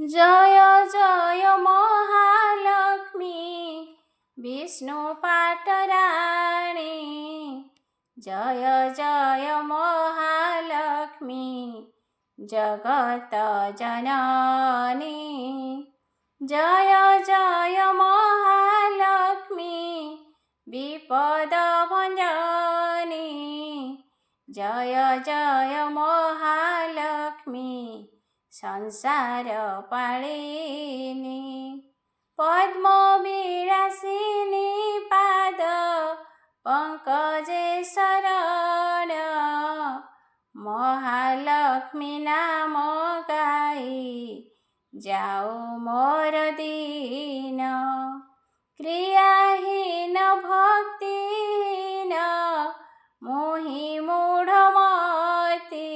जय जय महालक्ष्मी विष्णु पाटराणी। जय जय महालक्ष्मी जगत जननी। जय जय महालक्ष्मी विपद भंजनी। जय जय महालक्ष्मी संसार पालिनी। पद्म विलासिनी पाद पंकजे शरण। महालक्ष्मी नाम गाई जाओ मोर दीन। क्रियाहीन भक्तिहीन मोहि मूढ़मती।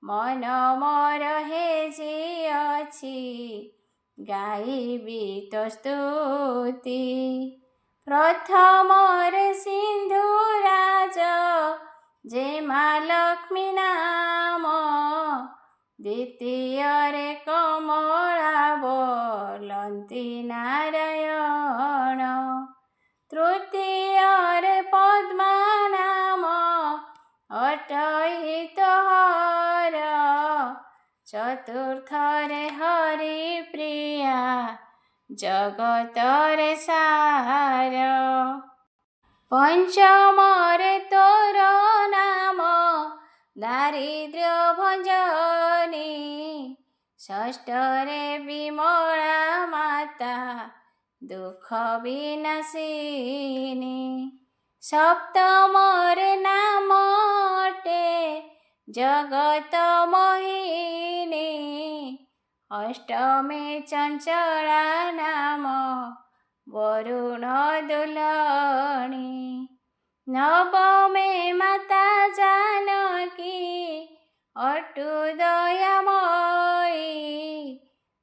मन मोर हेजी अछि गाइबी तो स्तुति। प्रथमरे सिंधुराज जे माँ लक्ष्मी नाम। द्वितीयरे कमला बोलंती नारायण। तृतीयरे पद्मा नाम अटहित हर। चतुर्थरे हरि प्रिया जगतरे सार। पंचमरे तोर नाम दारिद्र्य भंजनी। षष्ठरे विमला माता दुख विनाशिनी। सप्तमरे नाम अटे जगत मोहिनी। अष्टमे चंचला नाम वरुण दुलणी। नवमे माता जानकी अटु दयामयी।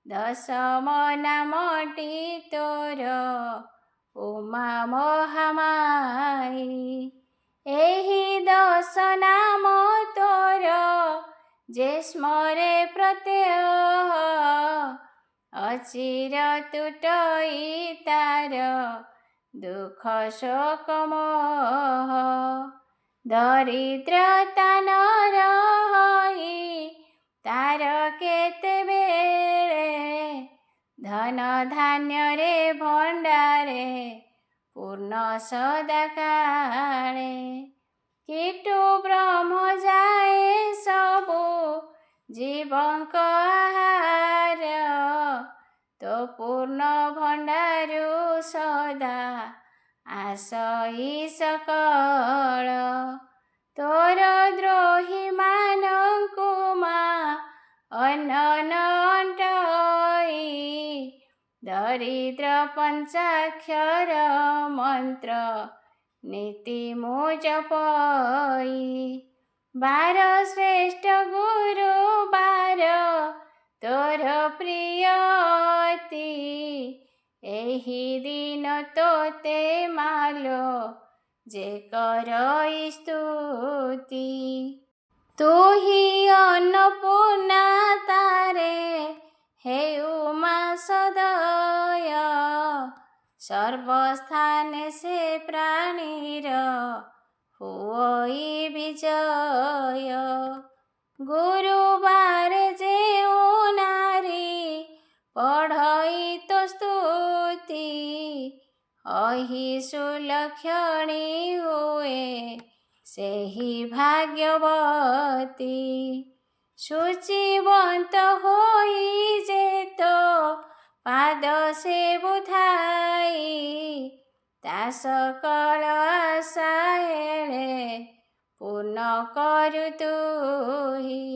दशम नामटी तोर उमा महामाई। एहि 10 नाम तोर जे स्मरे प्रत्यह। अचिर तुटई तार दुख शोक मोह। दरिद्रता न रही तार केते बेले। धन धान्य रे भंडारे पूर्ण सदा काले। कीटु ब्रह्म जाए सबु जीवंक आहार। तो पूर्ण भंडारु सदा आसई सकल। तोर द्रोही मानंकु माँ अन्न न अंटई। दरिद्र पंचाक्षर मंत्र नीति मुजपई। 12 श्रेष्ठ गुरु 12 तोर प्रियति। एहि दिन तोते मालो जे करई स्तुति। तू ही अन्नपूर्णा तारे हे उमा सदय। सर्वस्थाने से प्राणीर हुई विजय। गुरुवार जे नारी पढ़ई तो स्तुति। अहि सुलक्षणी हुए सेहि भाग्यवती। शुचिवंत होई जेतो पाद से बुधाई। ता सकल आशा हेले पूर्ण करु तुही।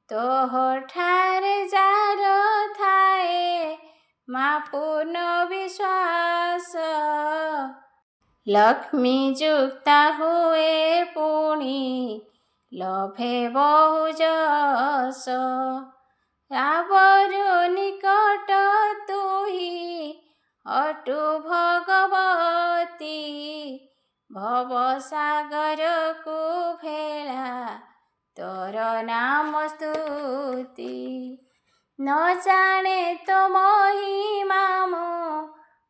तोह ठारे जार थाए माँ पूर्ण विश्वास। लक्ष्मी जुक्ता हुए पुणी लभे बहु जस। रावरु निकट तुही अटु भगवती। भव सागर को भेला तोर नाम स्तुति। ન જાણે તો મહિમા મો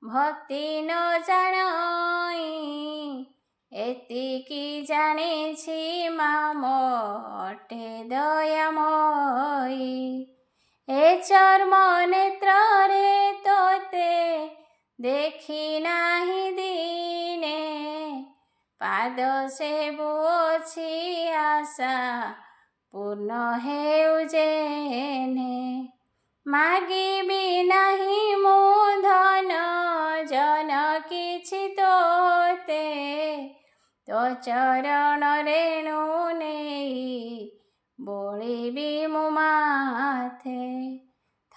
ભક્તિ ન જાણઈ, એતિકી જાણીଛି મા મોટે દયામયી। એ ચર્મ નેત્ରରେ તોતે ଦେଖି ନାହିଁ ଦିନେ, ପାଦ ସେବୁଅଛି ଆଶା ପୂର୍ଣ୍ଣ ହେଉ ଯେନେ। ମାଗିବି ନାହିଁ ମୁଁ ଧନ ଜନ କିଛି ତୋତେ, ତୋ ଚରଣ ରେଣୁ ନେଇ ବୋଳିବି ମୁଁ ମାଥେ।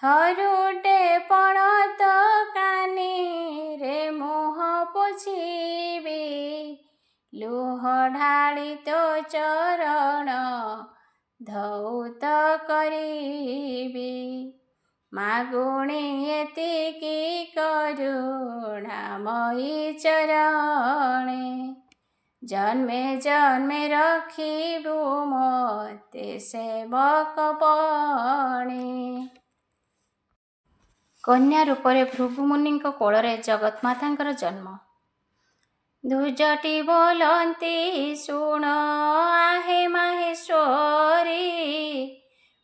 ଥରୁଟେ ପଣତ କାନିରେ ମୁହଁ ପୋଛିବି, ଲୁହ ଢାଳି ତୋ ଚରଣ ଧୌତ କରିବି। ମାଗୁଣି ଏତିକି କରୁଣାମୟୀ ଚରଣେ, ଜନ୍ମେ ଜନ୍ମେ ରଖିବୁ ମୋତେ ସେବକ ପଣେ। କନ୍ୟା ରୂପରେ ଭୃଗୁମୁନିଙ୍କ କୋଳରେ ଜଗନ୍ମାତାଙ୍କର ଜନ୍ମ। ଧୁଜଟି ବୋଲନ୍ତି ଶୁଣ ଆହେ ମାହେଶ୍ୱରୀ,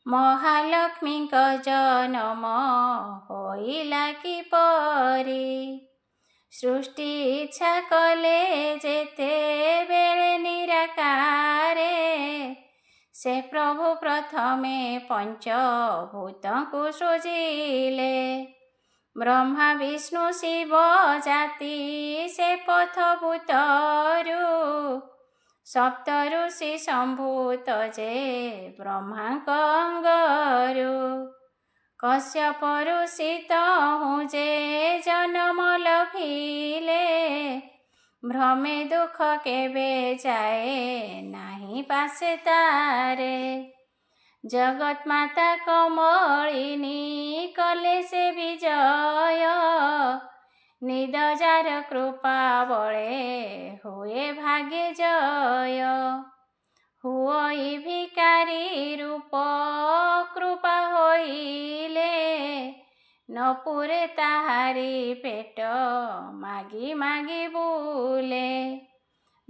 ମହାଲକ୍ଷ୍ମୀଙ୍କ ଜନମ ହୋଇଲା କିପରି। ସୃଷ୍ଟି ଇଚ୍ଛା କଲେ ଯେତେବେଳେ ନିରାକାରେ, ସେ ପ୍ରଭୁ ପ୍ରଥମେ ପଞ୍ଚଭୂତଙ୍କୁ ସୃଜିଲେ। ବ୍ରହ୍ମା ବିଷ୍ଣୁ ଶିବ ଜାତି ସେ ପଥଭୂତରୁ, ସପ୍ତ ଋଷି ସମ୍ଭୂତ ଯେ ବ୍ରହ୍ମାଙ୍କ ଅଙ୍ଗରୁ। କଶ୍ୟପ ଋଷି ତହୁଁ ଯେ ଜନମ ଲଭିଲେ, ଭ୍ରମେ ଦୁଃଖ କେବେ ଯାଏ ନାହିଁ ପାଶେ ତାରେ। ଜଗନ୍ମାତା କମଳିନୀ କଲେ ସେ ବିଜୟ, ନିଦ ଯାର କୃପା ବଳେ ହୁଏ ଭାଗ୍ୟ ଜୟ। ହୁଅଇ ଭିକାରୀ ରୂପ କୃପା ହୋଇଲେ, ନ ପୁରେ ତାହାରି ପେଟ ମାଗି ମାଗି ବୁଲେ।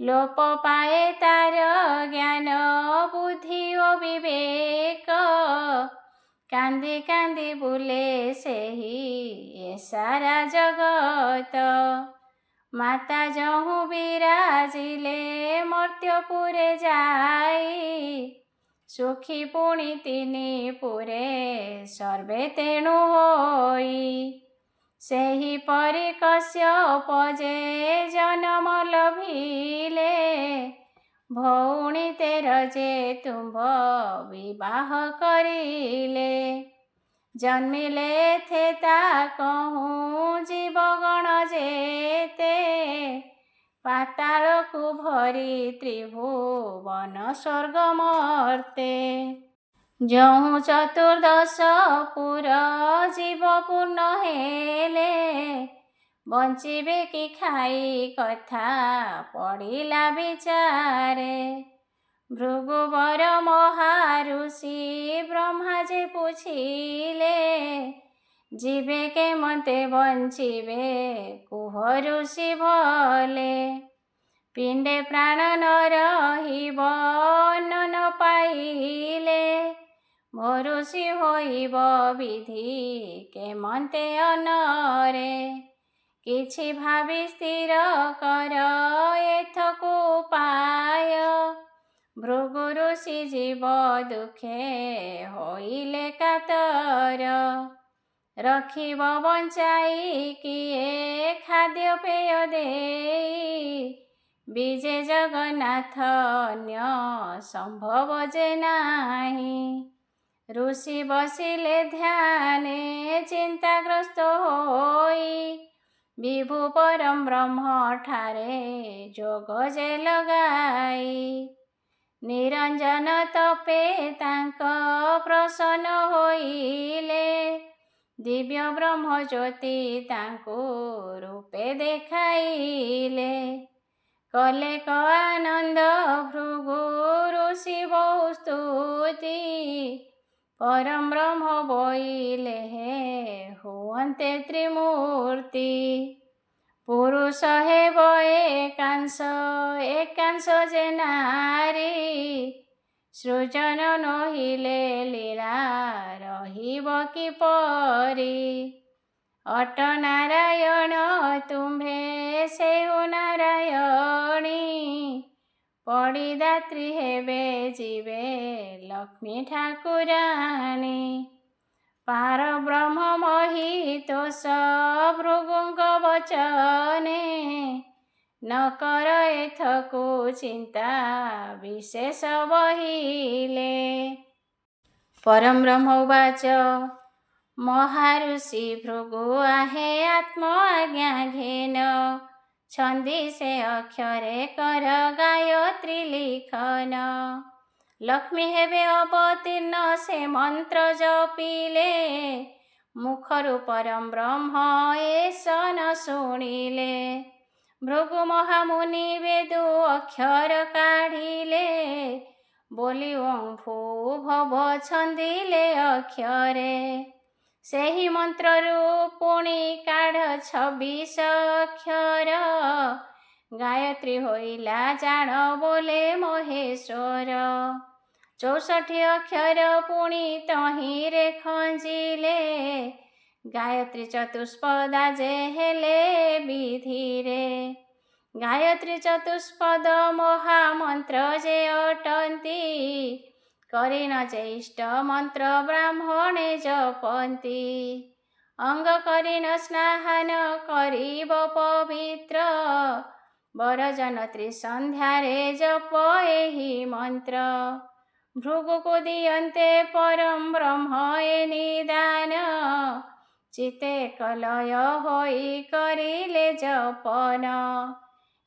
ଲୋପ ପାଏ ତାର ଜ୍ଞାନ ବୁଦ୍ଧି ଓ ବିବେକ, କାନ୍ଦି କାନ୍ଦି ବୁଲେ ସେହି ଏ ସାରା ଜଗତ। ମାତା ଯହୁଁ ବିରାଜିଲେ ମର୍ତ୍ତ୍ୟପୁରେ ଯାଇ, ସୁଖୀ ପୁଣି ତିନି ପୁରେ ସର୍ବେ ତେଣୁ ହୋଇ। ସେହିପରି କଶ୍ୟପ ଯେ ଜନମ ଲଭିଲେ, ଭଉଣୀ ତେର ଯେ ତୁମ୍ଭ ବିବାହ କରିଲେ। ଜନ୍ମିଲେ ଥେ ତା କହୁଁ ଜୀବଗଣ ଯେତେ, ପାତାଳକୁ ଭରି ତ୍ରିଭୁବନ ସ୍ୱର୍ଗ ମର୍ତ୍ତେ। ଯହୁଁ ଚତୁର୍ଦ୍ଦଶ ପୁର ଜୀବ ପୂର୍ଣ୍ଣ ହେଲେ, ବଞ୍ଚିବେ କି ଖାଇ କଥା ପଡ଼ିଲା ବିଚାରେ। ଭୃଗୁବର ମହାଋଷି ବ୍ରହ୍ମା ଯେ ପୁଛିଲେ, ଯିବେ କେମତେ ବଞ୍ଚିବେ କୁହ ଋଷି ଭଲେ। ପିଣ୍ଡେ ପ୍ରାଣ ନ ରହିବ ଅନ୍ନ ନ ପାଇଲେ, ଭରୁଷି ହୋଇବ ବିଧି କେମନ୍ତେ ଅନ୍ନରେ। କିଛି ଭାବି ସ୍ଥିର କର ଏଥକୁ ଉପାୟ, ଭୃଗୁ ଋଷି ଜୀବ ଦୁଃଖେ ହୋଇଲେ କାତର। ରଖିବ ବଞ୍ଚାଇ କିଏ ଖାଦ୍ୟ ପେୟ ଦେଇ, ବିଜେ ଜଗନ୍ନାଥ ଅନ୍ୟ ସମ୍ଭବ ଯେ ନାହିଁ। ଋଷି ବସିଲେ ଧ୍ୟାନେ ଚିନ୍ତାଗ୍ରସ୍ତ ହୋଇ, ବିଭୁ ପରମ ବ୍ରହ୍ମ ଠାରେ ଯୋଗ ଯେ ଲଗାଇ। ନିରଞ୍ଜନ ତପେ ତାଙ୍କ ପ୍ରସନ୍ନ ହୋଇଲେ, ଦିବ୍ୟ ବ୍ରହ୍ମ ଜ୍ୟୋତି ତାଙ୍କୁ ରୂପେ ଦେଖାଇଲେ। କଲେ କ ଆନନ୍ଦ ଭୃଗୁ ଋଷି ବହୁ ସ୍ତୁତି, परम ब्रह्म बोइले हुअन्ते त्रिमूर्ति। पुरुष हेब एकांश जे नारी, सृजन नहिले लीला रहिब किपरि। अट नारायण तुम्भे सेहु नारायणी, पड़िदात्री हेबे जीवे लक्ष्मी ठाकुराणी। पार ब्रह्म महितोष भृगुंग वचने, न कर एथको चिंता विशेष बहिले। परम ब्रह्म उवाच महाऋषि भृगु आहे आत्म आज्ञा घेन, छंदिसे अक्षरे कर गायत्री लिखन। लक्ष्मी हेबे अवतीर्ण से मंत्र जपिले, मुखरु परम ब्रह्म एस न शुणिले। भृगु महामुनि वेदु अक्षर काढ़िले, बोली ओं भू भव छंदिले अक्षरे। सेही मंत्ररु पुणी काढ़ 26 अक्षर, गायत्री होइला जान बोले महेश्वर। 64 अक्षर पुणी तहिरे खंजिले, गायत्री चतुष्पदा जे हेले विधिरे। गायत्री चतुष्पद महामंत्र जे अटंती, करिन ज्येष्ठ मंत्र ब्राह्मणे जपन्ति। अंग करिन स्नान करिब पवित्र, बरजन त्रिसंध्यारे जप एहि मंत्र। भृगु को दियन्ते परम ब्रह्म ए निदान, चिते कलय होई करिले जपन।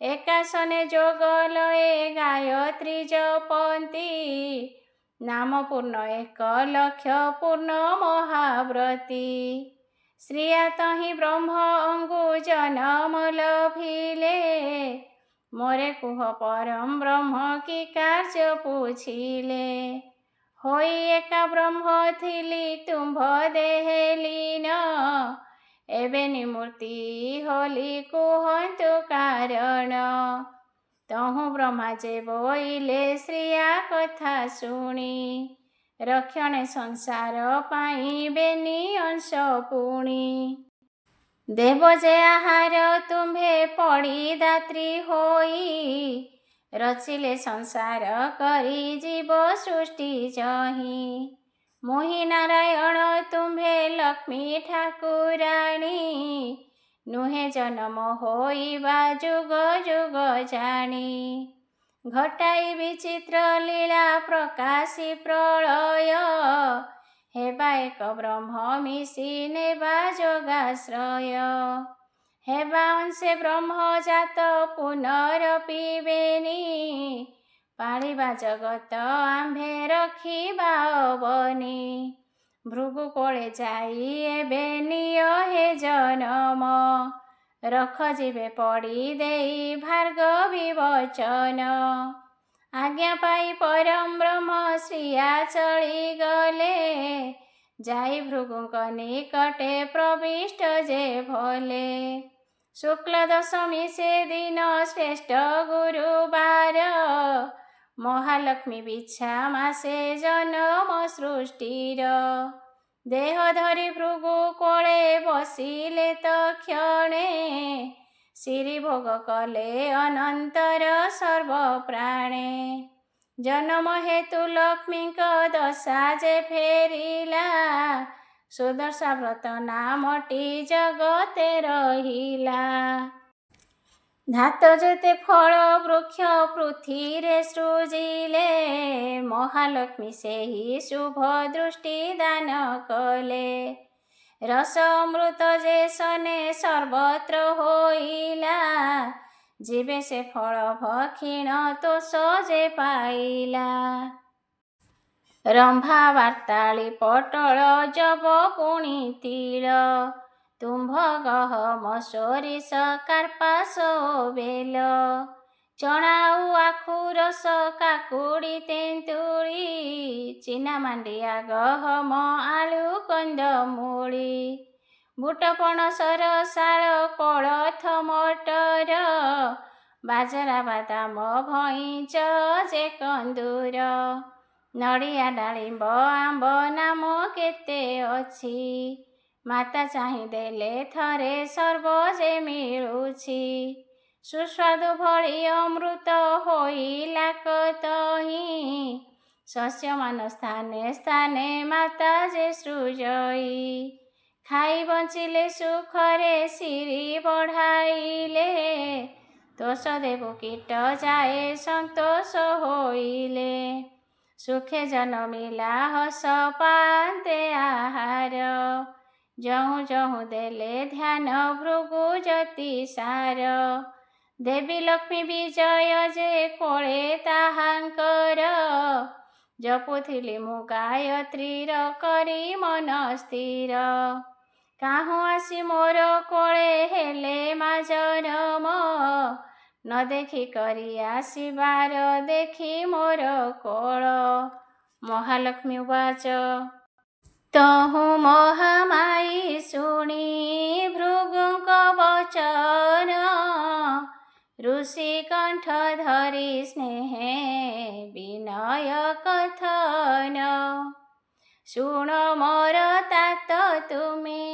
एकासने जोग लये गायत्री जपन्ति, नाम पूर्ण 1 लक्ष पूर्ण महाव्रती। श्रिया तहि ब्रह्म अंगु जनम लभिले, मोरे कुह परम ब्रह्म की कार्य पूछिले। होई एका ब्रह्म थिली तुम्भ देहेलीन, एबे निमूर्ति होली कुहन्तु कारण। तहु ब्रह्मा जे बोइले श्रिया कथा शुणी, रक्षणे संसार पाई बेनी अंश पुणी। देव जे आहार तुम्भे पड़ी दात्री होई, रचिले संसार करी जीव सृष्टि जही। मोहि नारायण तुम्भे लक्ष्मी ठाकुराणी, नुहे जन्म होइबा जुग जुग जानी। घटाई विचित्र लीला प्रकाशी प्रलय, हेबा एक ब्रह्म मिशी नेबा जोगाश्रय। हेबा अंशे ब्रह्म जात पुनरपि बेनी, पालिबा जगत आम्भे रखिबा अबनी। भृगु कोळे जाई एबे निय हे जनम, रख जीवे पड़ी देई भार्गवी वचन। आज्ञा पाई परम ब्रह्म श्रिया चली गले, जाई भृगुंक निकटे प्रविष्ट जे भले। शुक्ल दशमी से दिन श्रेष्ठ गुरुवार, महालक्ष्मी बिच्छा मासे जन्म सृष्टिर। देह धरी भृगु कोळे बसिले तक्षणे, श्री भोग कले अनंतर सर्व प्राणे। जन्म हेतु लक्ष्मीक दशा जे फेरिला, सुदर्शा व्रत नामटी जगते रहिला। धात जेते फल वृक्ष पृथ्वीरे सृजिले, महालक्ष्मी सेहि शुभ दृष्टि दान कले। रस अमृत जे सने सर्वत्र होइला, जीवे से फल भक्षिण तोष जे पाइला। रंभा वार्ताली पटल जब पुणी तिल, तुम्भ गहम सोरिष कार्पास बेल। ଚଣାଉ ଆଖୁ ରସ କାକୁଡ଼ି ତେନ୍ତୁଳି ଚିନା ମାଣ୍ଡିଆ ଗହମ ଆଳୁ କନ୍ଦମୂଳି ବୁଟ ପଣସର ଶାଳ କୋଳଥ ମଟର ବାଜରା ବାଦାମ ଭଇଁଚ ଯେ କନ୍ଦୁର ନଡ଼ିଆ ଡାଳିମ୍ବ ଆମ୍ବ ନାମ କେତେ ଅଛି ମାତା ଚାହିଁଦେଲେ ଥରେ ସର୍ବ ଯେ ମିଳୁଛି ସୁସ୍ୱାଦୁ ଭଳି ଅମୃତ ହୋଇଲା କତହିଁ ଶସ୍ୟମାନ ସ୍ଥାନେ ସ୍ଥାନେ ମାତା ଯେ ସୃଜଇ ଖାଇ ବଞ୍ଚିଲେ ସୁଖରେ ସିରି ବଢ଼ାଇଲେ ଦୋଷ ଦେବୁ କୀଟ ଯାଏ ସନ୍ତୋଷ ହୋଇଲେ ସୁଖେ ଜନମିଲା ହସ ପାନ୍ତେ ଆହାର ଯହୁଁ ଯହୁଁ ଦେଲେ ଧ୍ୟାନ ଭୃଗୁ ଜ୍ୟୋତି ସାର ଦେବୀ ଲକ୍ଷ୍ମୀ ବିଜୟ ଯେ କୋଳେ ତାହାଙ୍କର ଜପୁଥିଲି ମୁଁ ଗାୟତ୍ରୀର କରି ମନ ସ୍ଥିର କାହୁଁ ଆସି ମୋର କୋଳେ ହେଲେ ମା ଜନମ ନ ଦେଖି କରି ଆସିବାର ଦେଖି ମୋର କୋଳ ମହାଲକ୍ଷ୍ମୀ ଉବାଚ ତହୁଁ ମହାମାଇ ଶୁଣି ଭୃଗୁଙ୍କ ବଚନ ଋଷି କଣ୍ଠ ଧରି ସ୍ନେହେ ବିନୟ କଥନ ଶୁଣ ମୋର ତାତ ତୁମେ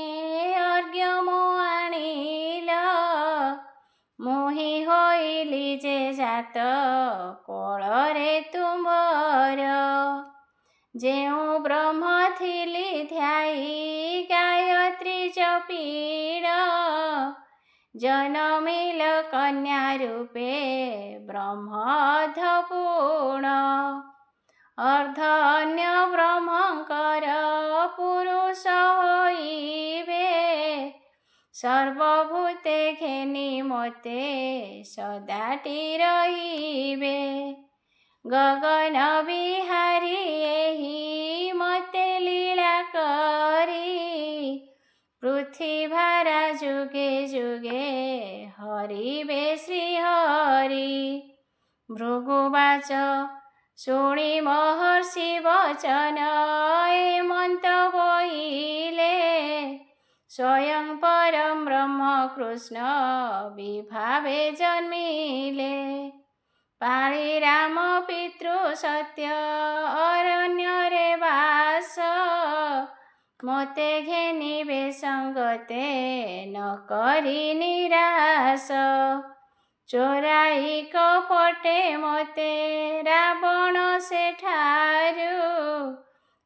ଅର୍ଘ୍ୟ ମୁଁ ଆଣିଲ ମୁହିଁ ହୋଇଲି ଯେ ଜାତ କୋଳରେ ତୁମ୍ଭର ଯେଉଁ ବ୍ରହ୍ମ ଥିଲି ଧ୍ୟାଇ ଗାୟତ୍ରୀ ଜପିଣ ଜନମିଲ କନ୍ୟା ରୂପେ ବ୍ରହ୍ମ ଅଧପୁଣ ଅର୍ଦ୍ଧ ଅନ୍ୟ ବ୍ରହ୍ମଙ୍କର ପୁରୁଷ ହୋଇବେ ସର୍ବଭୂତେ ଘେନି ମୋତେ ସଦାଟି ରହିବେ ଗଗନ ବିହାରୀ ଏହି ମୋତେ ଲୀଳା କରି ପୃଥିଭାରା ଯୁଗେ ଯୁଗେ ହରିବେ ଶ୍ରୀହରି ଭୃଗୁବାଚ ଶୁଣି ମହର୍ଷି ବଚନ ମନ୍ତ ବୋଇଲେ ସ୍ୱୟଂ ପରମ ବ୍ରହ୍ମ କୃଷ୍ଣ ବିଭାବେ ଜନ୍ମିଲେ ପାଳି ରାମ ପିତୃ ସତ୍ୟ ଅରଣ୍ୟରେ ବାସ ମୋତେ ଘେନିବେ ସଙ୍ଗତେ ନ କରି ନିରାଶ ଚୋରାଇ କପଟେ ମୋତେ ରାବଣ ସେଠାରୁ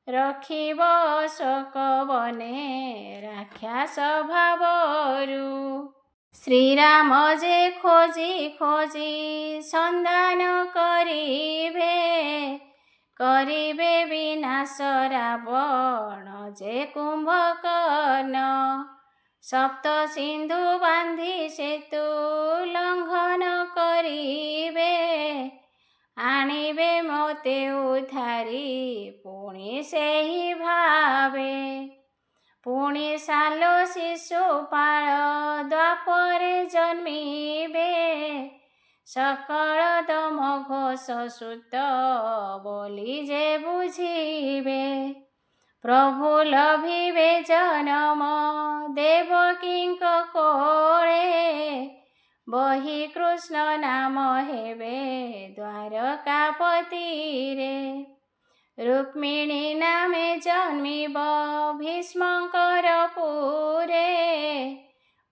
ରଖିବ ଅଶୋକ ବନେ ରାକ୍ଷସ ଭାବରୁ ଶ୍ରୀରାମ ଯେ ଖୋଜି ଖୋଜି ସନ୍ଧାନ କରିବେ ବିନାଶ ରାବଣ ଯେ କୁମ୍ଭକର୍ଣ୍ଣ ସପ୍ତ ସିନ୍ଧୁ ବାନ୍ଧି ସେତୁ ଲଙ୍ଘନ କରିବେ ଆଣିବେ ମୋତେ ଉଦ୍ଧାରି ପୁଣି ସେହି ଭାବେ ପୁଣି ସାଲ ଶିଶୁପାଳ ଦ୍ୱାପରେ ଜନ୍ମିବେ ସକଳ ଦମ ଘୋଷ ସୁତ ବୋଲି ଯେ ବୁଝିବେ ପ୍ରଭୁ ଲଭିବେ ଜନମ ଦେବକୀଙ୍କ କୋଳେ ବହି କୃଷ୍ଣ ନାମ ହେବେ ଦ୍ୱାରକାପତିରେ ରୁକ୍ମିଣୀ ନାମେ ଜନ୍ମିବ ଭୀଷ୍ମଙ୍କର ପୁରେ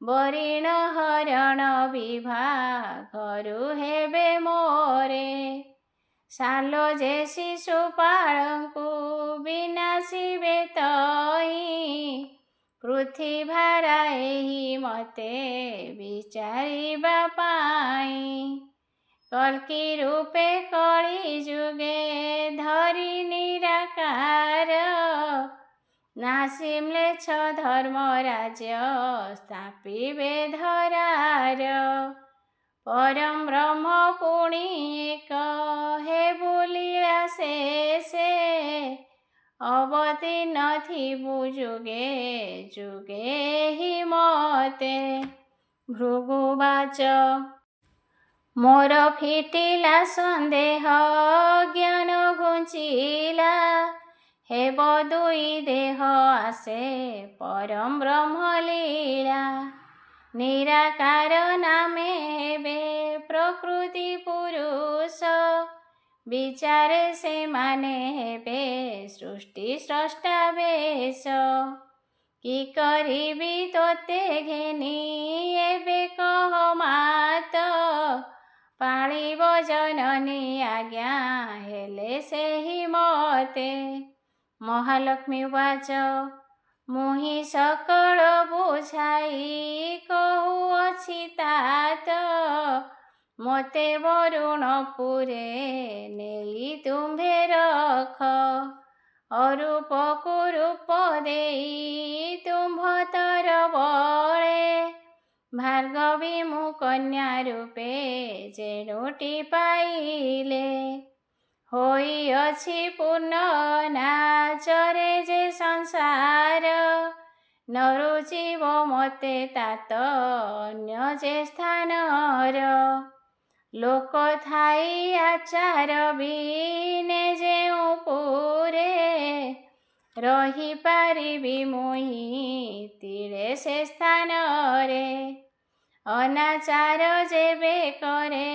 ବରିଣ ହରଣ ବିଭାଘରୁ ହେବେ ମୋରେ ସାଲ ଯେ ଶିଶୁପାଳଙ୍କୁ ବିନାଶିବେ ତହିଁ ପୃଥିଭାରା ଏହି ମୋତେ ବିଚାରିବା ପାଇଁ କଲ୍କି ରୂପେ କଳି ଯୁଗେ ଧରି ନିରାକାର ନାସିମ୍ଲେଚ୍ଛ ଧର୍ମ ରାଜ୍ୟ ସ୍ଥାପିବେ ଧରାର ପରମ ବ୍ରହ୍ମ ପୁଣି ଏକ ହେ ବୁଲିଳା ଶେଷେ ଅବତୀର୍ଣ୍ଣ ଥିବୁ ଯୁଗେ ଯୁଗେ ହି ମତେ ଭୃଗୁବାଚ ମୋର ଫିଟିଲା ସନ୍ଦେହ ଜ୍ଞାନ ଘୁଞ୍ଚିଲା, ହେବ ଦୁଇ ଦେହ ଆସେ ପରମ ବ୍ରହ୍ମ ଲୀଳା। ନିରାକାର ନାମେ ହେବେ ପ୍ରକୃତି ପୁରୁଷ, ବିଚାରେ ସେମାନେ ହେବେ ସୃଷ୍ଟି ସ୍ରଷ୍ଟା ବେଶ। କି କରିବି ତୋତେ ଘେନି ଏବେ କହ ମାତ, ପାଳିବ ଜନନୀ ଆଜ୍ଞା ହେଲେ ସେହି ମତେ। ମହାଲକ୍ଷ୍ମୀ ଉବାଚ ମୁହିଁ ସକଳ ବୁଝାଇ କହୁଅଛି तात, ମୋତେ ବରୁଣପୁରେ ନେଇ ତୁମ୍ଭେ ରଖ। ଅରୂପକୁ ରୂପ ଦେଇ ତୁମ୍ଭତର ବଳେ, ଭାର୍ଗବୀ ମୁଁ କନ୍ୟା ରୂପେ ଯେଣୁଟି ପାଇଲେ। ହୋଇଅଛି ପୂର୍ଣ୍ଣ ନାଚରେ ଯେ ସଂସାର, ନ ରୁଚିବ ମୋତେ तात ଅନ୍ୟ ଯେ ସ୍ଥାନର। ଲୋକ ଥାଇ ଆଚାର ବିନେ ଯେଉଁ ପୁରେ, ରହିପାରିବି ମୁହିଁ ତିଳେ ସେ ସ୍ଥାନରେ। ଅନାଚାର ଯେବେ କରେ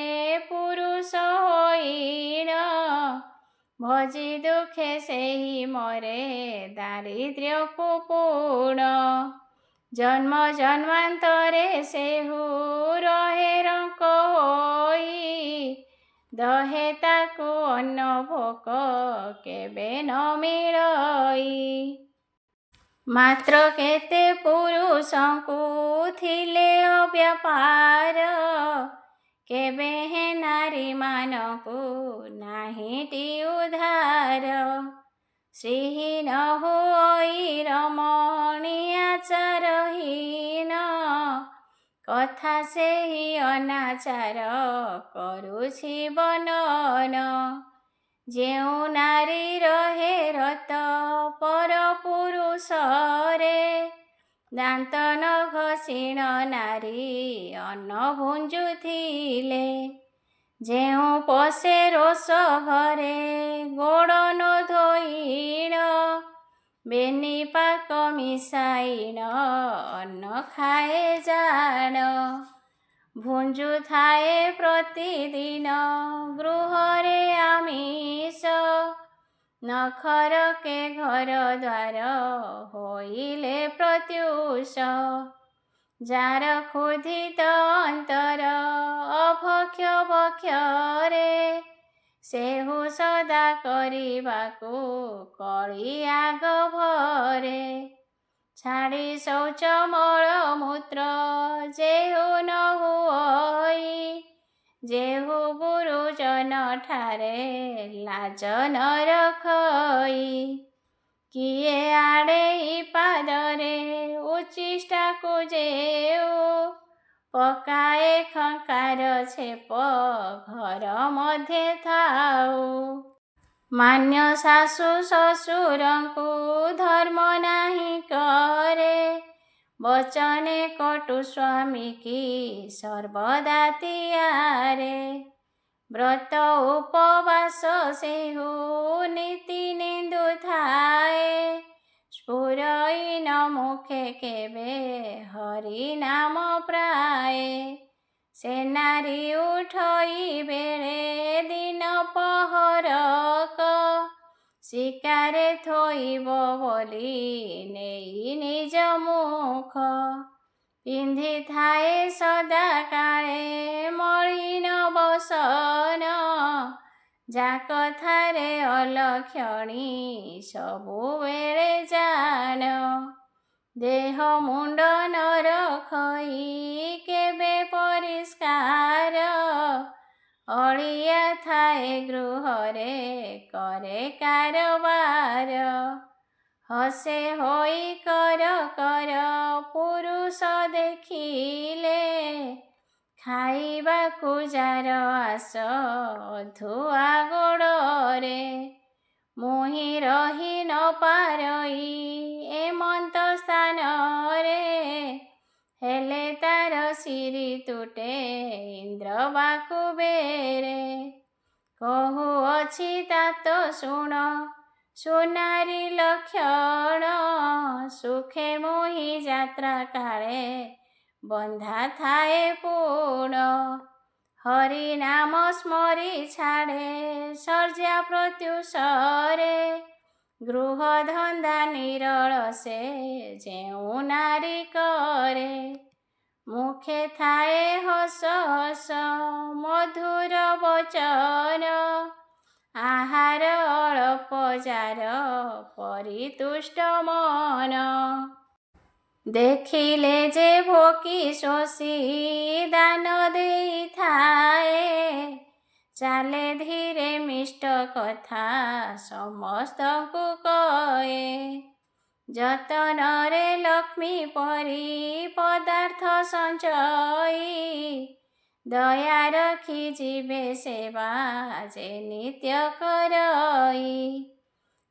ପୁରୁଷ ହୋଇଣ, ଭଜି ଦୁଃଖେ ସେହି ମରେ ଦାରିଦ୍ର୍ୟକୁ ପୂର୍ଣ୍ଣ। ଜନ୍ମ ଜନ୍ମାନ୍ତରେ ସେହୁ ରହେ ରଙ୍କ ହୋଇ, ଦହେ ତାକୁ ଅନ୍ନ ଭୋକ କେବେ ନ ମିଳଇ। ମାତ୍ର କେତେ ପୁରୁଷଙ୍କୁ ଥିଲେ ଅବ୍ୟାପାର, କେବେ ହେ ନାରୀମାନଙ୍କୁ ନାହିଁଟି ଉଦ୍ଧାର। ଶ୍ରୀହୀନ ହୋଇ ରମଣୀ ଆଚାରହୀନ, କଥା ସେହି ଅନାଚାର କରୁଛି ବର୍ଣ୍ଣନ। ଯେଉଁ ନାରୀ ରହେ ରତ ପର ପୁରୁଷରେ, ଦାନ୍ତ ନ ଘଷିଣ ନାରୀ ଅନ୍ନ ଭୁଞ୍ଜୁଥିଲେ। ଯେଉଁ ପଶେ ରୋଷ ଘରେ ଗୋଡ଼ ନ ଧୋଇଣ, ବେନି ପାକ ମିଶାଇଣ ଅନ୍ନ ଖାଏ ଜାଣ। ଭୁଞ୍ଜୁଥାଏ ପ୍ରତିଦିନ ଗୃହରେ ଆମିଷ, ନଖରକେ ଘର ଦ୍ୱାର ହୋଇଲେ ପ୍ରତ୍ୟୁଷ। ଯାର ক্ষୁଧିତ ଅନ୍ତର ଅଭକ୍ଷ ବକ୍ଷରେ, ସେହୁ ସଦା କରିବାକୁ କଳି ଆଗ ଭରେ। ଛାଡ଼ି ଶୌଚ ମଳ ମୂତ୍ର ଯେହୁ ନ ହୁଅଇ, ଯେହୁ ଗୁରୁଜନ ଠାରେ ଲାଜ ନ ରଖଇ। କିଏ ଆଡ଼େଇ ପାଦରେ ଉଚ୍ଚିଷ୍ଟାକୁ ଯେଉ, ପକାଏ ଖଙ୍କାର ଛେପ ଘର ମଧ୍ୟେ ଥାଉ। ମାନ୍ୟ ଶାଶୁ ଶ୍ୱଶୁରଙ୍କୁ ଧର୍ମ ନାହିଁ କରେ, ବଚନେ କଟୁ ସ୍ୱାମୀକି ସର୍ବଦା ତିଆରେ। ବ୍ରତ ଉପବାସ ସେହୁ ନୀତି ନିନ୍ଦୁଥାଏ, ସ୍ଫୁରଇ ନ ମୁଖେ କେବେ ହରି ନାମ ପ୍ରାଏ। ସେ ନାରୀ ଉଠଇ ବେଳେ ଦିନ ପହରକ, ଶିକାରେ ଥୋଇବ ବୋଲି ନେଇ ନିଜ ମୁଖ। ପିନ୍ଧିଥାଏ ସଦା କାଳେ ମଳିନ ବସନ, ଯା କଥାରେ ଅଲକ୍ଷଣୀ ସବୁବେଳେ ଜାଣ। ଦେହ ମୁଣ୍ଡ ନ ରଖଇ କେବେ ପରିଷ୍କାର, ଅଳିଆ ଥାଏ ଗୃହରେ କରେ କାରବାର। ହସେ ହୋଇ କର କର ପୁରୁଷ ଦେଖିଲେ, ଖାଇବାକୁ ଯାର ଆସ ଅଧୁଆ ଗୋଡ଼ରେ। ମୁହିଁ ରହି ନ ପାରଇ ଏମନ୍ତ ସ୍ଥାନରେ, ହେଲେ ତାର ଶିରି ତୁଟେ ଇନ୍ଦ୍ର ବା କୁବେରେ। କହୁଅଛି ତାତ ଶୁଣ ସୁନାରୀ ଲକ୍ଷଣ, ସୁଖେ ମୋହି ଯାତ୍ରା କାଳେ ବନ୍ଧା ଥାଏ ପୁଣ। ହରି ନାମ ସ୍ମରି ଛାଡ଼େ ଶଯ୍ୟା ପ୍ରତ୍ୟୁଷରେ, ଗୃହ ଧନ୍ଦା ନିରଳ ସେ ଯେଉଁ ନାରୀ କରେ। ମୁଖେ ଥାଏ ହସ ହସ ମଧୁର ବଚନ, ଆହାର ଅଳପ ଯାର ପରିତୁଷ୍ଟ ମନ। ଦେଖିଲେ ଯେ ଭୋକି ଶୋଷି ଦାନ ଦେଇଥାଏ, ଚାଲେ ଧୀରେ ମିଷ୍ଟ କଥା ସମସ୍ତଙ୍କୁ କହେ। ଯତନରେ ଲକ୍ଷ୍ମୀ ପରି ପଦାର୍ଥ ସଞ୍ଚଇ, ଦୟା ରଖି ଯିବେ ସେବା ଯେ ନିତ୍ୟ କରଇ।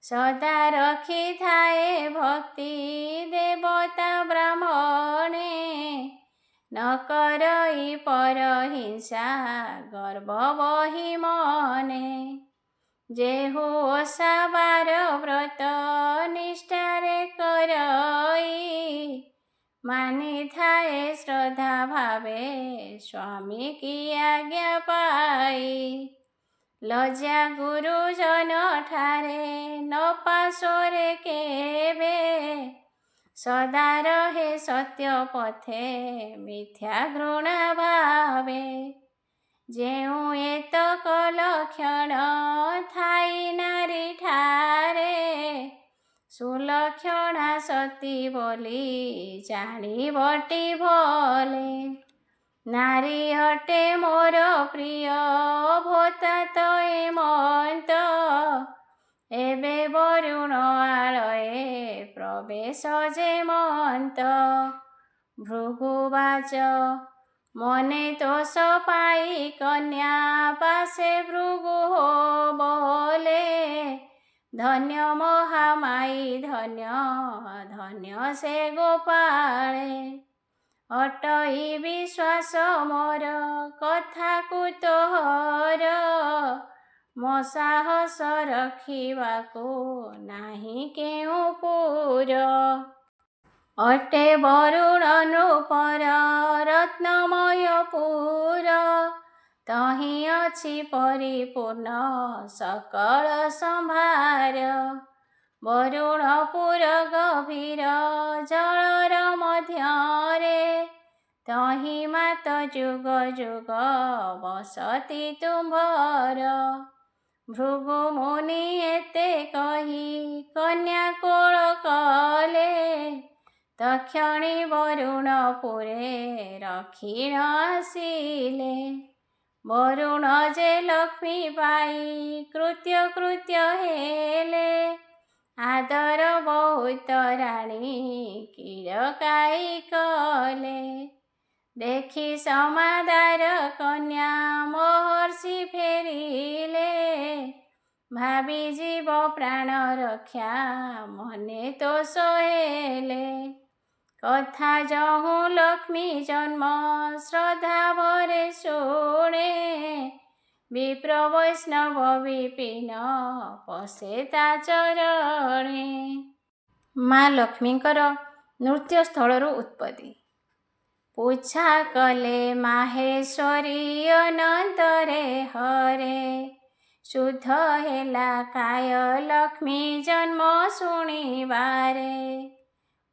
ସଦା ରଖିଥାଏ ଭକ୍ତି ଦେବତା ବ୍ରାହ୍ମଣେ, ନ କରଇ ପର ହିଂସା ଗର୍ବ ବହି ମନେ। ଯେହୁ ଓଷା ବାର ବ୍ରତ ନିଷ୍ଠାରେ କରଇ, ମାନିଥାଏ ଶ୍ରଦ୍ଧା ଭାବେ ସ୍ୱାମୀ କି ଆଜ୍ଞା ପାଇ। ଲଜ୍ଜା ଗୁରୁଜନ ଠାରେ ନ ପାଶୋରେ କେବେ, ସଦା ରହେ ସତ୍ୟ ପଥେ ମିଥ୍ୟା ଘୃଣା ଭାବେ। ଯେଉଁ ଏତକ ଲକ୍ଷଣ ଥାଇ ନାରୀ ଠାରେ, ସୁଲକ୍ଷଣା ସତୀ ବୋଲି ଜାଣିବଟି ଭଲେ। ନାରୀ ଅଟେ ମୋର ପ୍ରିୟ ଭୋତା ତ ଏମନ୍ତ, ଏବେ ବରୁଣ ଆଳଏ ପ୍ରବେଶ ଯେମନ୍ତ। ଭୃଗୁବାଚ ମନେ ତୋଷ ପାଇ କନ୍ୟା ପାଶେ ଭୃଗୁ ବୋଲେ, ଧନ୍ୟ ମହାମାଇ ଧନ୍ୟ ଧନ୍ୟ ସେ ଗୋପାଳେ। ଅଟଇ ବିଶ୍ୱାସ ମୋର କଥାକୁ ତୋହର, ମୋ ସାହସ ରଖିବାକୁ ନାହିଁ କେଉଁ ପୁର। ଅଟେ ବରୁଣ ନୃପର ରତ୍ନମୟ ପୁର, ତହିଁ ଅଛି ପରିପୂର୍ଣ୍ଣ ସକଳ ସମ୍ଭାର। ବରୁଣପୁର ଗଭୀର ଜଳର ମଧ୍ୟରେ, ତହିଁ ମାତ ଯୁଗ ଯୁଗ ବସତି ତୁମ୍ଭର। ଭୃଗୁ ମୁନି ଏତେ କହି କନ୍ୟା କୋଳ କଲେ, ତକ୍ଷଣି ବରୁଣପୁରେ ରକ୍ଷିଣ ଆସିଲେ। ବରୁଣ ଯେ ଲକ୍ଷ୍ମୀ ପାଇ କୃତ୍ୟ କୃତ୍ୟ ହେଲେ, ଆଦର ବହୁତ ରାଣୀ କିଳକାଇ କଲେ। ଦେଖି ସମାଦାର କନ୍ୟା ମହର୍ଷି ଫେରିଲେ, ଭାବି ଯିବ ପ୍ରାଣ ରକ୍ଷା ମନେ ତୋଷ ହେଲେ। କଥା ଯହୁଁ ଲକ୍ଷ୍ମୀ ଜନ୍ମ ଶ୍ରଦ୍ଧା ଭରେ ଶୁଣେ, ବିପ୍ର ବୈଷ୍ଣବ ବିପିନ ପଶେ ତା ଚରଣେ। ମା ଲକ୍ଷ୍ମୀଙ୍କର ନୃତ୍ୟସ୍ଥଳରୁ ଉତ୍ପତ୍ତି। ପୁଚ୍ଛା କଲେ ମାହେଶ୍ୱରୀ ଅନନ୍ତରେ ହରେ, ଶୁଦ୍ଧ ହେଲା କାୟ ଲକ୍ଷ୍ମୀ ଜନ୍ମ ଶୁଣିବାରେ।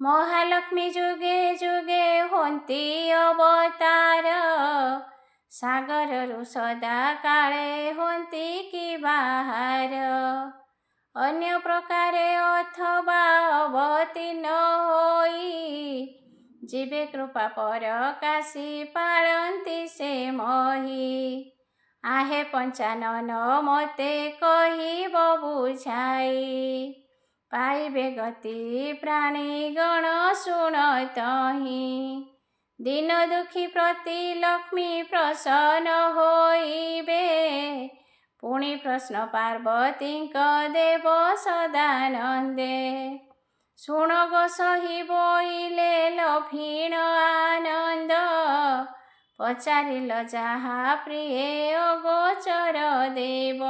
ମହାଲକ୍ଷ୍ମୀ ଯୁଗେ ଯୁଗେ ହୁଅନ୍ତି ଅବତାର, ସାଗରରୁ ସଦା କାଳେ ହୁଅନ୍ତି କି ବାହାର। ଅନ୍ୟ ପ୍ରକାରେ ଅଥବା ଅବତୀର୍ଣ୍ଣ ହୋଇ, ଯିବେ କୃପା ପରକାଶୀ ପାଳନ୍ତି ସେ ମହି। आहे ପଞ୍ଚାନନ ମୋତେ କହିବ ବୁଝାଇ, ପାଇବେ ଗତି ପ୍ରାଣୀଗଣ ଶୁଣ ତହିଁ। ଦୀନ ଦୁଃଖୀ ପ୍ରତି ଲକ୍ଷ୍ମୀ ପ୍ରସନ୍ନ ହୋଇବେ, ପୁଣି ପ୍ରଶ୍ନ ପାର୍ବତୀଙ୍କ ଦେବ ସଦାନନ୍ଦେ। ଶୁଣ ଗୋ ସହି ବୋଇଲେ ଲଭିଣ ଆନନ୍ଦ, ପଚାରିଲ ଯାହା ପ୍ରିୟେ ଅଗୋଚର ଦେବ।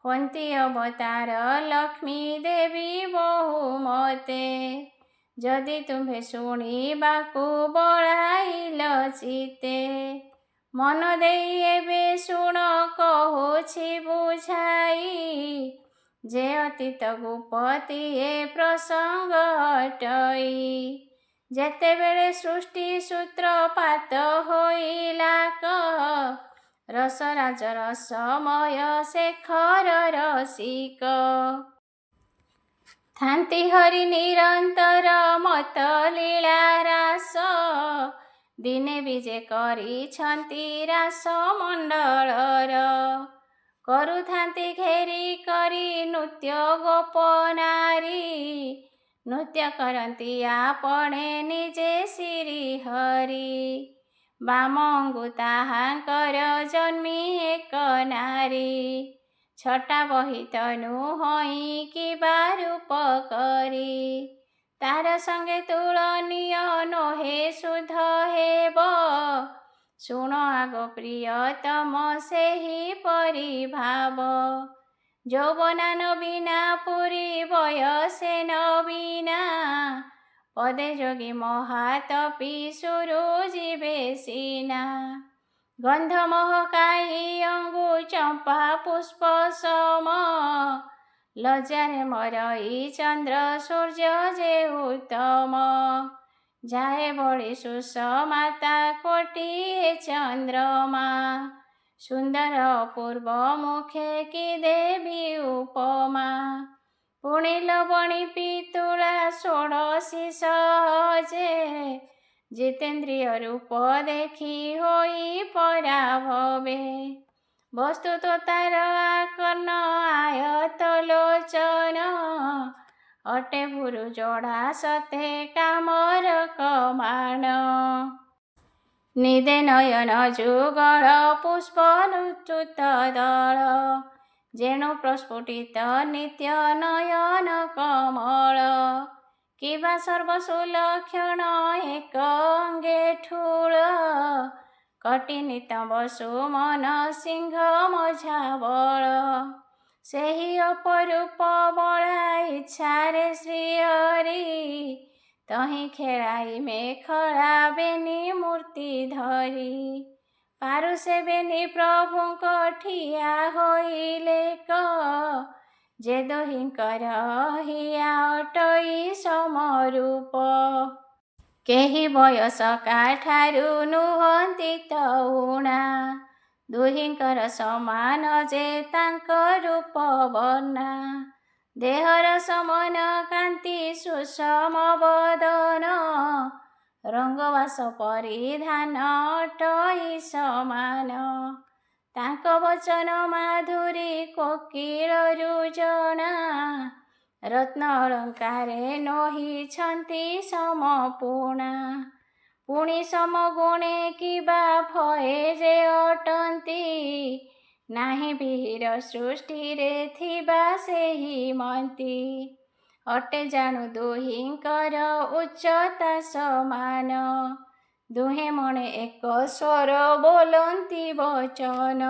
ହନ୍ତି ଅବତାର ଲକ୍ଷ୍ମୀ ଦେବୀ ବହୁମତେ। ଯଦି ତୁମ୍ଭେ ଶୁଣିବାକୁ ବଳାଇଲ ଚିତେ। ମନ ଦେଇ ଏବେ ଶୁଣ କହୁଛି ବୁଝାଇ। ଯେ ଅତୀତ ଗୁପତି ଏ ପ୍ରସଙ୍ଗ ଅଟଇ। ଯେତେବେଳେ ସୃଷ୍ଟି ସୂତ୍ରପାତ ହୋଇଲା ରସରାଜ ରସମୟ ଶେଖର ରସିକ। ଥାନ୍ତି ହରି ନିରନ୍ତର ମତ ଲୀଳା ରାସ। ଦିନେ ବିଜେ କରିଛନ୍ତି ରାସ ମଣ୍ଡଳର। କରୁଥାନ୍ତି ଘେରି କରି ନୃତ୍ୟ ଗୋପ ନାରୀ। ନୃତ୍ୟ କରନ୍ତି ଆପଣା ନିଜେ ଶ୍ରୀ ହରି। ବାମ ଅଙ୍ଗୁ ତାହାଙ୍କର ଜନ୍ମି ଏକ ନାରୀ। ଛଟା ବହି ତନୁ ହଇ କିବା ରୂପ କରି। ତାର ସଙ୍ଗେ ତୁଳନୀୟ ନୋହେ ସୁଧ ହେବ। ଶୁଣ ଆଗ ପ୍ରିୟତମ ସେହିପରି ଭାବ। ଯୌବନା ନବୀନା ପୁରୀ ବୟସେ ନବୀନା। ପଦେ ଯୋଗୀ ମହାତପୀ ସୁରୁ ଯିବେ ସିନା। ଗନ୍ଧ ମହକାଇ ଅଙ୍ଗୁ ଚମ୍ପା ପୁଷ୍ପ ସମ। ଲଜ୍ଜାରେ ମରଇ ଚନ୍ଦ୍ର ସୂର୍ଯ୍ୟ ଯେ ଉତ୍ତମ। ଯାଏ ବଳି ସୁଷମାତା କୋଟିଏ ଚନ୍ଦ୍ରମା। ସୁନ୍ଦର ଅପୂର୍ବ ମୁଖେ କି ଦେବୀ ଉପମା। ପୁଣି ଲବଣୀ ପିତୁଳା ଷୋଡ଼ଶୀ ସହଜେ। ଜିତେନ୍ଦ୍ରିୟ ରୂପ ଦେଖି ହୋଇ ପରାଭବେ। ବସ୍ତୁତ ତାର ଆକର୍ଣ୍ଣ ଆୟତ ଲୋଚନ। ଅଟେ ଭୁରୁ ଯୋଡ଼ା ସତେ କାମର କମାଣ। ନିଦେ ନୟନ ଯୁଗଳ ପୁଷ୍ପ ଚ୍ୟୁତ ଦଳ। ଯେଣୁ ପ୍ରସ୍ଫୁଟିତ ନିତ୍ୟ ନୟନ କମଳ। କିବା ସର୍ବ ସୁଲକ୍ଷଣ ଏକ ଅଙ୍ଗେ ଠୁଳ। କଟି ନିତମ୍ବ ସୁମନ ସିଂହ ମଝା ବଳ। ସେହି ଅପରୂପ ବଳା ଇଚ୍ଛାରେ ଶ୍ରୀହରି। ତହିଁ ଖେଳାଇ ମେଖଳା ବେନି ମୂର୍ତ୍ତି ଧରି। ପାରୁଷେ ବେନି ପ୍ରଭୁଙ୍କ ଠିଆ ହୋଇଲେ ଯେ ଦୁହିଁଙ୍କର ହିଆ ଅଟଇ ସମରୂପ। କେହି ବୟସକା ଠାରୁ ନୁହନ୍ତି ତଉଣା। ଦୁହିଁଙ୍କର ସମାନ ଯେ ତାଙ୍କ ରୂପ ବର୍ଣ୍ଣା। ଦେହର ସମନ କାନ୍ତି ସୁଷମ ବଦନ। ରଙ୍ଗବାସ ପରିଧାନ ଅଟଇ ସମାନ। ତାଙ୍କ ବଚନ ମାଧୁରୀ କୋକିଳରୁ ଜଣା। ରତ୍ନ ଅଳଙ୍କାରେ ନୋହିଛନ୍ତି ସମପୁଣା। ପୁଣି ସମଗୁଣେ କିବା ଭୟେ ଯେ ଅଟନ୍ତି। ନାହିଁ ବିହିର ସୃଷ୍ଟିରେ ଥିବା ସେହି ମନ୍ତି। ଅଟେ ଜାଣୁ ଦୁହିଁଙ୍କର ଉଚ୍ଚତା ସମାନ। ଦୁହେଁ ମଣେ ଏକ ସ୍ୱର ବୋଲନ୍ତି ବଚନ।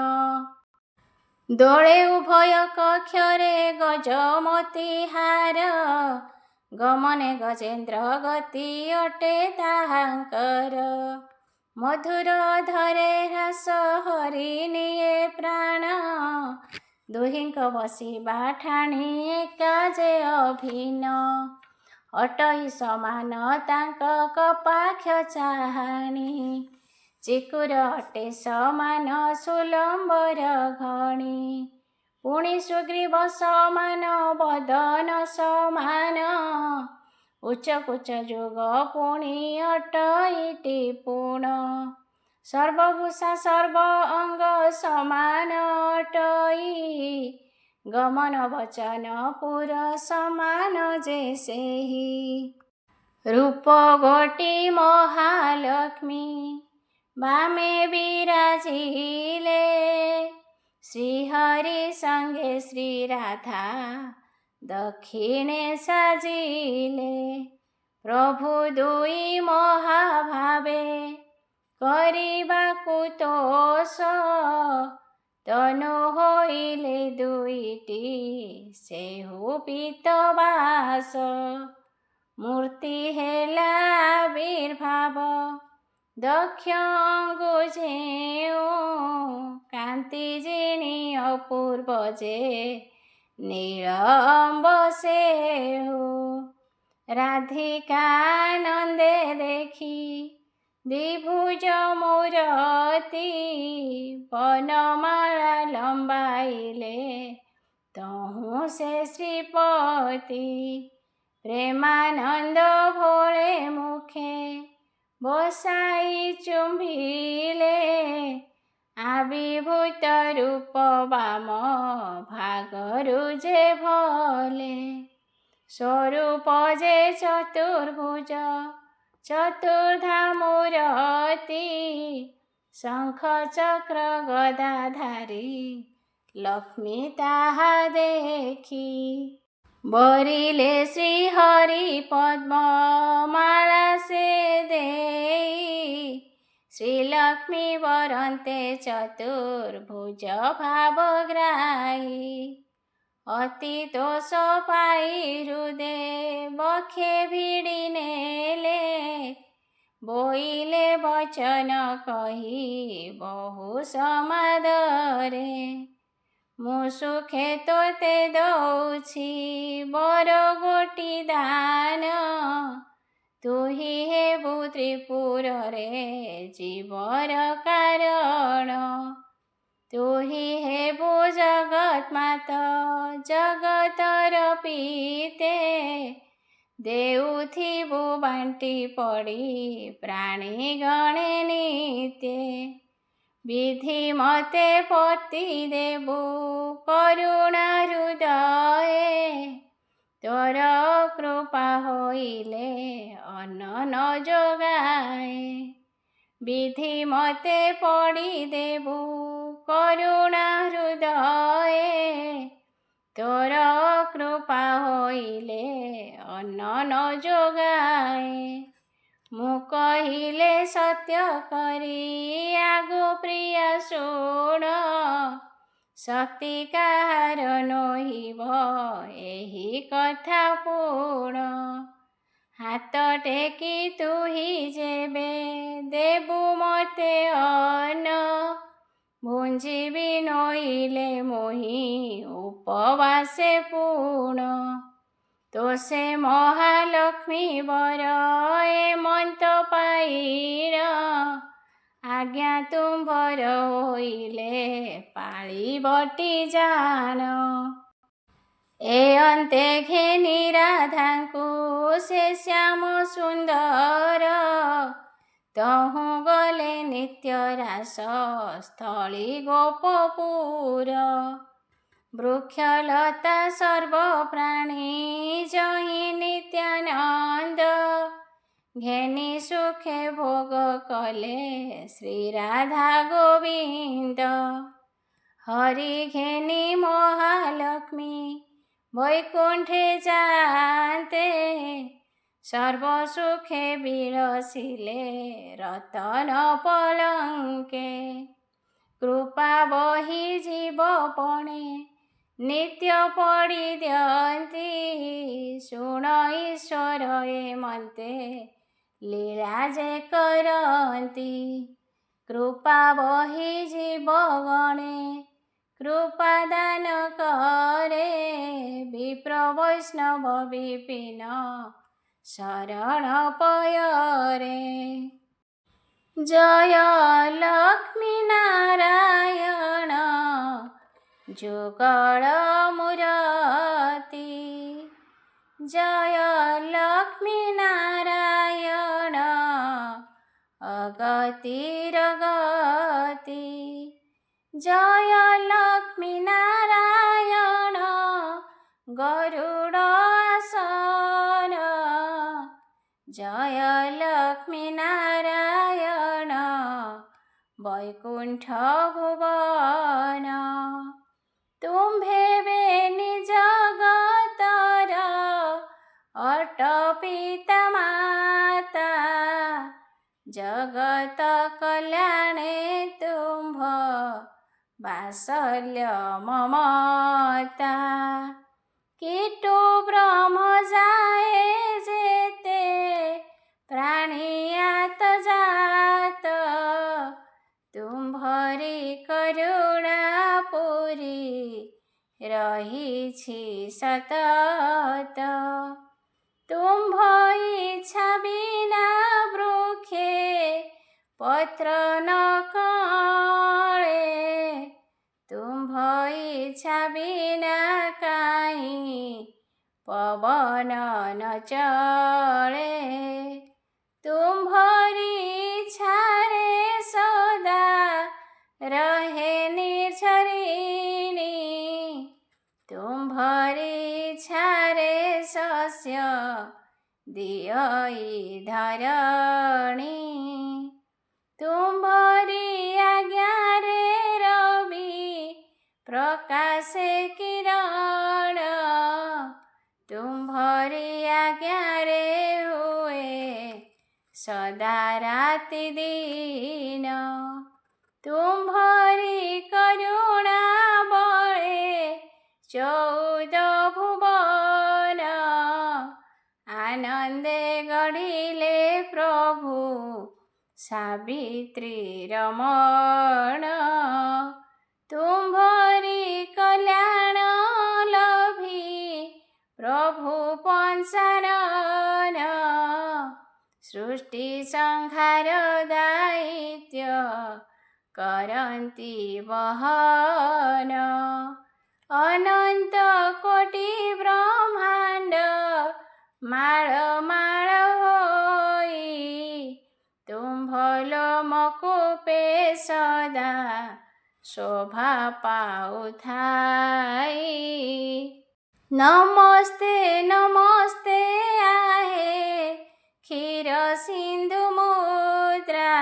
ଦୋଳେ ଉଭୟ କକ୍ଷରେ ଗଜମତି ହାର। ଗମନେ ଗଜେନ୍ଦ୍ର ଗତି ଅଟେ ତାହାଙ୍କର। ମଧୁର ଅଧରେ ହ୍ରାସ ହରି ନିଏ ପ୍ରାଣ। ଦୁହିଁଙ୍କ ବସିବା ଠାଣି ଏକା ଯେ ଅଭିନ୍ନ। ଅଟଇ ସମାନ ତାଙ୍କ କପାକ୍ଷ ଚାହାଣି। ଚିକୁର ଅଟେ ସମାନ ସୁଲମ୍ବର ଘଣି। ପୁଣି ସୁଗ୍ରୀବ ସମାନ ବଦନ ସମାନ। ଉଚ୍ଚ କୁଚ ଯୁଗ ପୁଣି ଅଟଇଟି ପୁଣ। ସର୍ବଭୂଷା ସର୍ବ ଅଙ୍ଗ ସମାନ ଅଟଇ। ଗମନ ବଚନ ପୁର ସମାନ ଯେ ସେହି। ରୂପ ଗୋଟି ମହାଲକ୍ଷ୍ମୀ ବାମେ ବିରାଜିଲେ। ଶ୍ରୀହରି ସଙ୍ଗେ ଶ୍ରୀରାଧା ଦକ୍ଷିଣେ ସାଜିଲେ। ପ୍ରଭୁ ଦୁଇ ମହାଭାବେ କରିବାକୁ ତୋଷ ତନୁ ହୋଇଲେ ଦୁଇଟି ସେହୁ ପିତବାସ ମୂର୍ତ୍ତି ହେଲା ଆବିର୍ଭାବ ଦକ୍ଷ ଅଙ୍ଗୁଝେଉ କାନ୍ତି ଜିଣି ଅପୂର୍ବ ଯେ ନୀଳମ୍ବ ସେହୁ ରାଧିକାନନ୍ଦେ ଦେଖି ଦ୍ୱିଭୁଜ ମୂରତି ବନମାଳା ଲମ୍ବାଇଲେ ତହୁଁ ସେ ଶ୍ରୀପତି ପ୍ରେମାନନ୍ଦ ଭୋଳେ ମୁଖେ ବସାଇ ଚୁମ୍ବିଲେ ଆବିର୍ଭୂତ ରୂପ ବାମ ଭାଗରୁ ଯେ ଭଲେ ସ୍ୱରୂପ ଯେ ଚତୁର୍ଭୁଜ ଚତୁର୍ଦ୍ଧା ମୂରତି ଶଙ୍ଖ ଚକ୍ର ଗଦାଧାରୀ ଲକ୍ଷ୍ମୀ ତାହା ଦେଖି ବରିଲେ ଶ୍ରୀହରି ପଦ୍ମମାଳା ସେ ଦେଇ ଶ୍ରୀଲକ୍ଷ୍ମୀ ବରନ୍ତେ ଚତୁର୍ଭୁଜ ଭାବଗ୍ରାହୀ ଅତି ତୋଷ ପାଇ ହୃଦେ ବକ୍ଷେ ଭିଡ଼ି ନେଲେ ବୋଇଲେ ବଚନ କହି ବହୁ ସମାଦରେ ମୁଁ ସୁଖେ ତୋତେ ଦଉଛି ବର ଗୋଟି ଦାନ ତୁହି ହେବୁ ତ୍ରିପୁରରେ ଜୀବର କାରଣ ତୁହି ହେବୁ ଜଗନ୍ମାତ ଜଗତର ପିତେ ଦେଉଥିବୁ ବାଣ୍ଟି ପଡ଼ି ପ୍ରାଣୀ ଗଣେ ନିତେ ବିଧି ମତେ ପତି ଦେବୁ କରୁଣା ହୃଦୟେ ତୋର କୃପା ହୋଇଲେ ଅନ୍ନ ନ ଯୋଗାଏ ବିଧି ମତେ ପଡ଼ି ଦେବୁ କରୁଣା ହୃଦୟେ ତୋର କୃପା ହୋଇଲେ ଅନ୍ନ ନ ଯୋଗାଏ ମୁଁ କହିଲେ ସତ୍ୟ କରି ଆଗୁ ପ୍ରିୟ ଶୁଣ ଶକ୍ତି କାହାର ନୋହିବ ଏହି କଥା ପୁଣ ହାତ ଟେକି ତୁହି ଯେବେ ଦେବୁ ମତେ ଅନ୍ନ ଭୁଞ୍ଜିବି ନୋଇଲେ ମୋହି ଉପବାସେ ପୁଣ ତୋ ସେ ମହାଲକ୍ଷ୍ମୀ ବର ଏମନ୍ତ ପାଇଣ ଆଜ୍ଞା ତୁମ୍ଭର ହୋଇଲେ ପାଳିବଟି ଜାଣ ଏ ଅନ୍ତେ ଘେନି ରାଧାଙ୍କୁ ସେ ଶ୍ୟାମ ସୁନ୍ଦର ତହୁଁ ଗଲେ ନିତ୍ୟ ରାସ ସ୍ଥଳୀ ଗୋପପୁର ବୃକ୍ଷଲତା ସର୍ବପ୍ରାଣୀ ଜହି ନିତ୍ୟାନନ୍ଦ ଘେନି ସୁଖେ ଭୋଗ କଲେ ଶ୍ରୀରାଧା ଗୋବିନ୍ଦ ହରି ଘେନି ମହାଲକ୍ଷ୍ମୀ ବୈକୁଣ୍ଠେ ଯାଆନ୍ତେ ସର୍ବସୁଖେ ବିଳସିଲେ ରତନ ପଲଙ୍କେ କୃପା ବହି ଜୀବପଣେ ନିତ୍ୟ ପଡ଼ି ଦିଅନ୍ତି ଶୁଣ ଈଶ୍ୱର ଏମନ୍ତେ ଲୀଳା ଯେ କରନ୍ତି କୃପା ବହି ଜୀବଗଣେ କୃପା ଦାନ କରେ ବିପ୍ର ବୈଷ୍ଣବ ବିପିନ ଶରଣ ପୟରେ ଜୟ ଲକ୍ଷ୍ମୀ ନାରାୟଣ ଯୁଗଳ ମୂରତି ଜୟ ଲକ୍ଷ୍ମୀ ନାରାୟଣ ଅଗତିର ଗତି ଜୟ ଲକ୍ଷ୍ମୀ ନାରାୟଣ ଗରୁଡ଼ ଆସନ ଜୟ ଲକ୍ଷ୍ମୀ ନାରାୟଣ ବୈକୁଣ୍ଠ ଭୁବନ ତୁମ୍ଭେ ବେନି ଜଗତର ଅଟ ପିତା ମାତା ଜଗତ କଲ୍ୟାଣେ ତୁମ୍ଭ ବାତ୍ସଲ୍ୟ ମମତା। କୀଟୁ ବ୍ରହ୍ମ ଯାଏ ଯେତେ ପ୍ରାଣିଆତ ଜାତ, ତୁମ୍ଭରି କରୁଣା ପୁରୀ ରହିଛି ସତତ। ତୁମ୍ଭ ଇଚ୍ଛା ବିନା ବୃକ୍ଷେ ପତ୍ର ନ କଅଁଳେ, ତୁମ୍ଭ ଇଚ୍ଛା ବିନା କାହିଁ ପବନ ନ ଚଳେ। ତୁମ୍ଭରି ଇଚ୍ଛାରେ ସଦା ରହେ ନିର୍ଝରିଣୀ, ତୁମ୍ଭରି ଇଚ୍ଛାରେ ଶସ୍ୟ ଦିଅଇ ଧରଣୀ। ତୁମ୍ଭରି ଆଜ୍ଞାରେ ରବି ପ୍ରକାଶେ କିରଣ, ତୁମ୍ଭରି ଆଜ୍ଞାରେ ହୁଏ ସଦା ରାତି ଦିନ। ତୁମ୍ଭରି କରୁଣା ବଳେ 14 ଭୁବନ, ଆନନ୍ଦେ ଗଢ଼ିଲେ ପ୍ରଭୁ ସାବିତ୍ରୀ ରମଣ। ତୁମ୍ଭରି କଲ୍ୟାଣ ଲଭି ପ୍ରଭୁ ପଞ୍ଚାନନ, ସୃଷ୍ଟି ସଂହାର ଦାୟିତ୍ୱ କରନ୍ତି ବହନ। ଅନନ୍ତ କୋଟି ବ୍ରହ୍ମାଣ୍ଡ ମାଳ ମାଳ ହୋଇ, ତୁମ୍ଭ ଲୋମକୂପେ ସଦା ଶୋଭା ପାଉଥାଇ। ନମସ୍ତେ ନମସ୍ତେ ଆହେ କ୍ଷୀର ସିନ୍ଧୁ ମୁଦ୍ରା,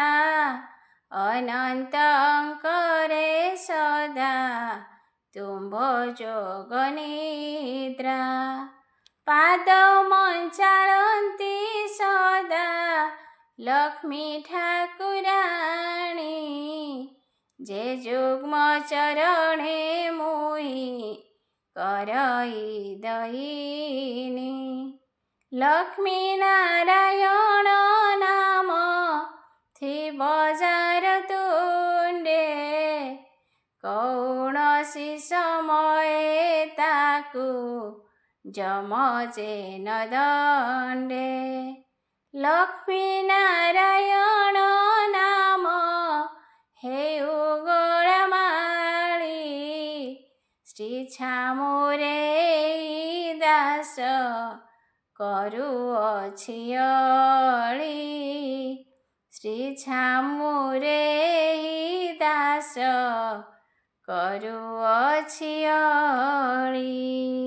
ଅନନ୍ତ ଅଙ୍କରେ ସଦା ତୁମ୍ଭ ଯୋଗ ନିଦ୍ରା। ପାଦ ମଞ୍ଚାଳନ୍ତି ସଦା ଲକ୍ଷ୍ମୀ ଠାକୁରାଣୀ, ଯେ ଯୁଗ୍ମ ଚରଣେ ମୁହିଁ କରଇ ଦଇନି। ଲକ୍ଷ୍ମୀ ନାରାୟଣ ନାମ ଥିବ ଯାର ତୁଣ୍ଡେ, କୌଣସି ସମୟେ ତାକୁ ଯମ ଯେ ନ ଦଣ୍ଡେ। ଲକ୍ଷ୍ମୀ ନାରାୟଣ ନାମ ହେଉ ଗୋଳମାଳି, ଶ୍ରୀ ଛାମୁରେ ଦାସ କରୁଅଛି ଅଳି। ଶ୍ରୀ ଛାମୁରେ ଦାସ କରୁଅଛି ଅଳି।